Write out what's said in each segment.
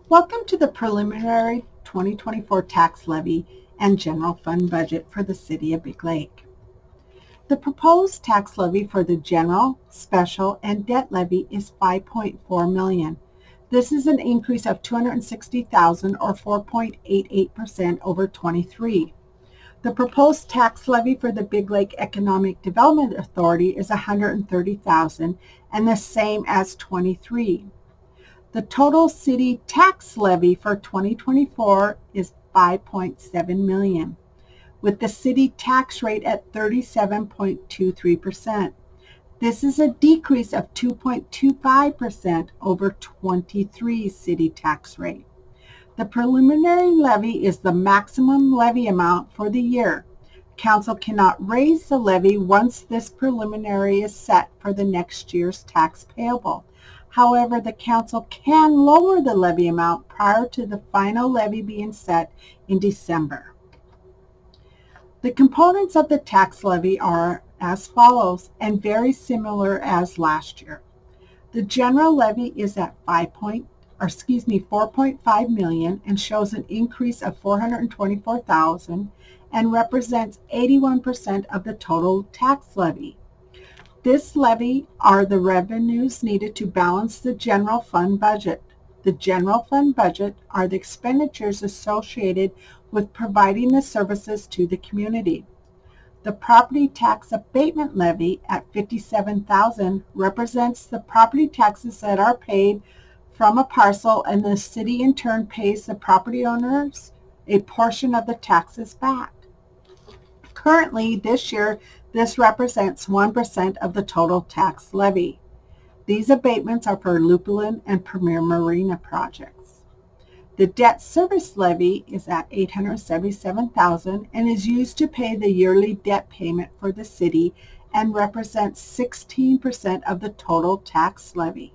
Welcome to the preliminary 2024 tax levy and general fund budget for the City of Big Lake. The proposed tax levy for the general, special, and debt levy is $5.4 million. This is an increase of $260,000 or 4.88% over 23. The proposed tax levy for the Big Lake Economic Development Authority is $130,000 and the same as 23. The total city tax levy for 2024 is $5.7 million, with the city tax rate at 37.23%. This is a decrease of 2.25% over 23 city tax rate. The preliminary levy is the maximum levy amount for the year. Council cannot raise the levy once this preliminary is set for the next year's tax payable. However, the council can lower the levy amount prior to the final levy being set in December. The components of the tax levy are as follows and very similar as last year. The general levy is at $4.5 million and shows an increase of $424,000 and represents 81% of the total tax levy. This levy are the revenues needed to balance the general fund budget. The general fund budget are the expenditures associated with providing the services to the community. The property tax abatement levy at $57,000 represents the property taxes that are paid from a parcel, and the city in turn pays the property owners a portion of the taxes back. Currently, this year, this represents 1% of the total tax levy. These abatements are for Lupulin and Premier Marina projects. The debt service levy is at $877,000 and is used to pay the yearly debt payment for the city and represents 16% of the total tax levy.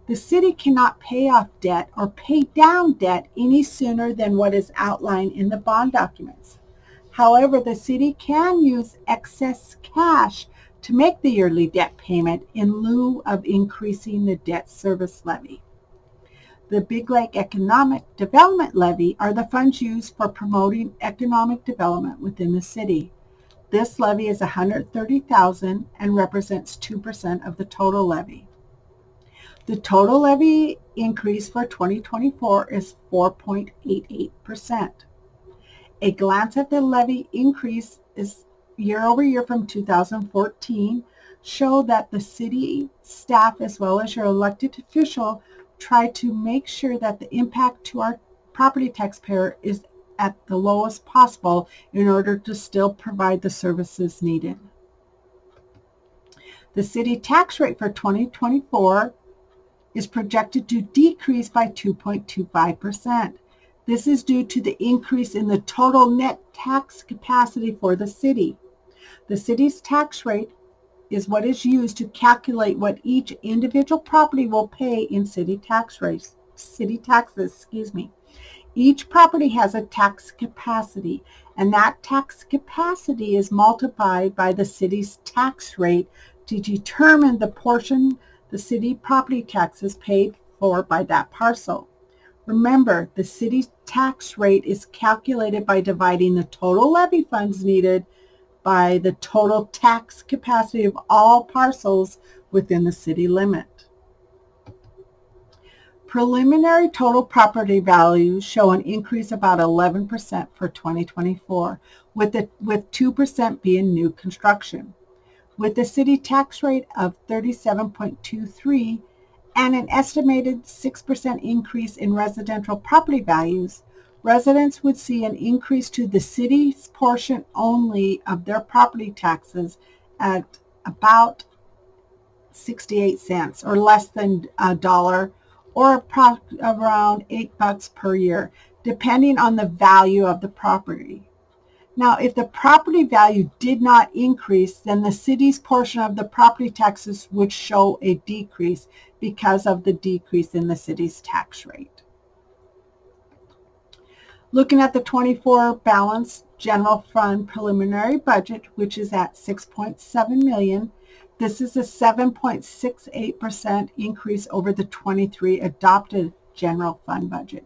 The city cannot pay off debt or pay down debt any sooner than what is outlined in the bond documents. However, the city can use excess cash to make the yearly debt payment in lieu of increasing the debt service levy. The Big Lake Economic Development Levy are the funds used for promoting economic development within the city. This levy is $130,000 and represents 2% of the total levy. The total levy increase for 2024 is 4.88%. A glance at the levy increase is year over year from 2014 show that the city staff as well as your elected official try to make sure that the impact to our property taxpayer is at the lowest possible in order to still provide the services needed. The city tax rate for 2024 is projected to decrease by 2.25%. This is due to the increase in the total net tax capacity for the city. The city's tax rate is what is used to calculate what each individual property will pay in city taxes. Each property has a tax capacity, and that tax capacity is multiplied by the city's tax rate to determine the portion the city property taxes paid for by that parcel. Remember, the city's tax rate is calculated by dividing the total levy funds needed by the total tax capacity of all parcels within the city limit. Preliminary total property values show an increase about 11% for 2024, with 2% being new construction. With the city tax rate of 37.23, and an estimated 6% increase in residential property values, residents would see an increase to the city's portion only of their property taxes at about 68 cents or less than $1 or around $8 per year, depending on the value of the property. Now, if the property value did not increase, then the city's portion of the property taxes would show a decrease because of the decrease in the city's tax rate. Looking at the 24 balanced general fund preliminary budget, which is at $6.7 million, this is a 7.68% increase over the 23 adopted general fund budget.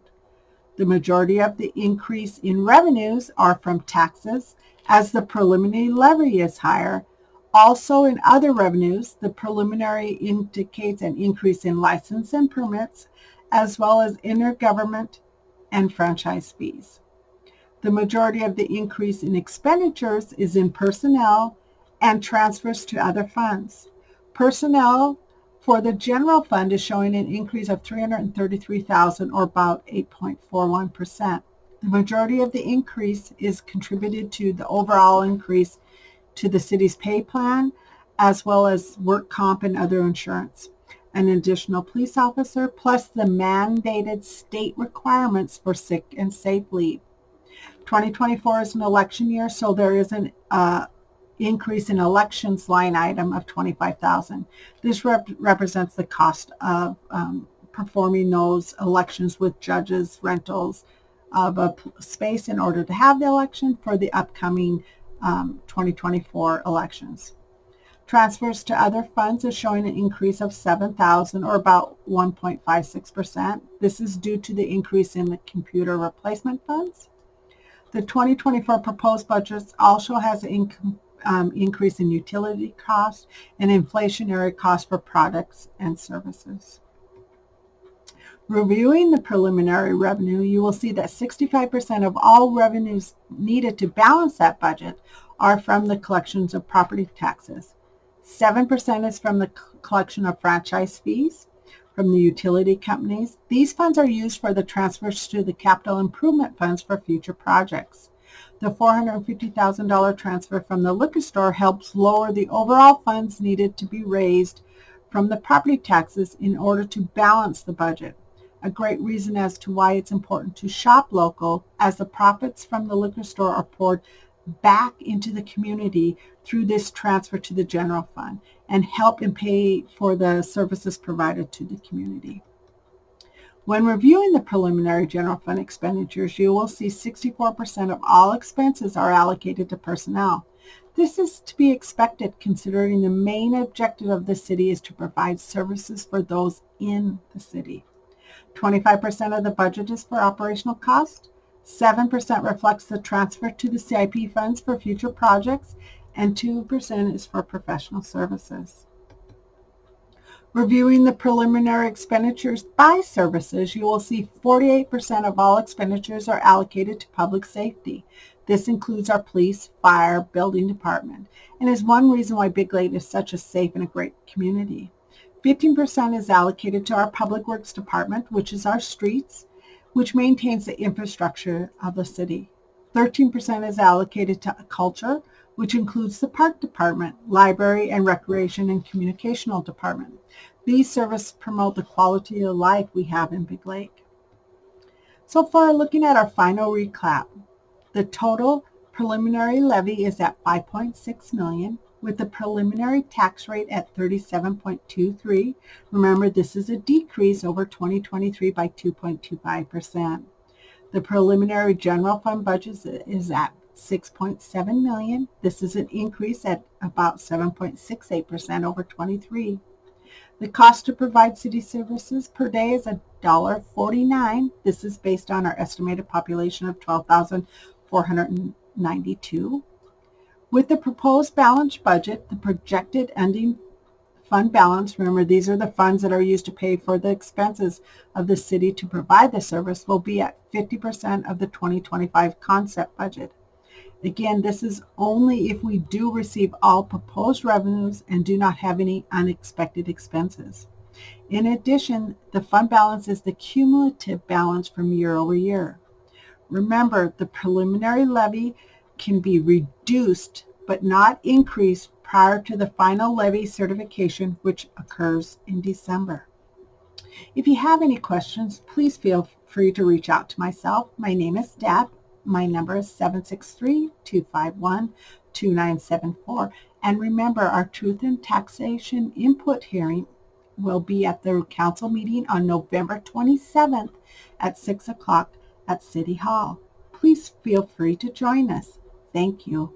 The majority of the increase in revenues are from taxes, as the preliminary levy is higher. Also in other revenues, the preliminary indicates an increase in license and permits, as well as intergovernment and franchise fees. The majority of the increase in expenditures is in personnel and transfers to other funds. Personnel for the general fund is showing an increase of $333,000, or about 8.41%. The majority of the increase is contributed to the overall increase to the city's pay plan, as well as work comp and other insurance, an additional police officer, plus the mandated state requirements for sick and safe leave. 2024 is an election year, so there is an increase in elections line item of $25,000. This represents the cost of performing those elections with judges, rentals of a space in order to have the election for the upcoming 2024 elections. Transfers to other funds is showing an increase of $7,000, or about 1.56%. This is due to the increase in the computer replacement funds. The 2024 proposed budget also has an increase in utility costs and inflationary costs for products and services. Reviewing the preliminary revenue, you will see that 65% of all revenues needed to balance that budget are from the collections of property taxes. 7% is from the collection of franchise fees from the utility companies. These funds are used for the transfers to the capital improvement funds for future projects. The $450,000 transfer from the liquor store helps lower the overall funds needed to be raised from the property taxes in order to balance the budget. A great reason as to why it's important to shop local, as the profits from the liquor store are poured back into the community through this transfer to the general fund and help and pay for the services provided to the community. When reviewing the preliminary general fund expenditures, you will see 64% of all expenses are allocated to personnel. This is to be expected, considering the main objective of the city is to provide services for those in the city. 25% of the budget is for operational costs. 7% reflects the transfer to the CIP funds for future projects, and 2% is for professional services. Reviewing the preliminary expenditures by services, you will see 48% of all expenditures are allocated to public safety. This includes our police, fire, building department, and is one reason why Big Lake is such a safe and a great community. 15% is allocated to our public works department, which is our streets, which maintains the infrastructure of the city. 13% is allocated to culture, which includes the park department, library, and recreation and communicational department. These services promote the quality of life we have in Big Lake. So far, looking at our final recap, the total preliminary levy is at $5.6 million, with the preliminary tax rate at 37.23. Remember, this is a decrease over 2023 by 2.25%. The preliminary general fund budget is at $6.7 million. This is an increase at about 7.68% over 23. The cost to provide city services per day is $1.49. This is based on our estimated population of 12,492. With the proposed balanced budget, the projected ending fund balance, remember these are the funds that are used to pay for the expenses of the city to provide the service, will be at 50% of the 2025 concept budget. Again, this is only if we do receive all proposed revenues and do not have any unexpected expenses. In addition, the fund balance is the cumulative balance from year over year. Remember, the preliminary levy can be reduced but not increased prior to the final levy certification, which occurs in December. If you have any questions, please feel free to reach out to myself. My name is Deb. My number is 763-251-2974. And remember, our Truth in Taxation input hearing will be at the council meeting on November 27th at 6 o'clock at City Hall. Please feel free to join us. Thank you.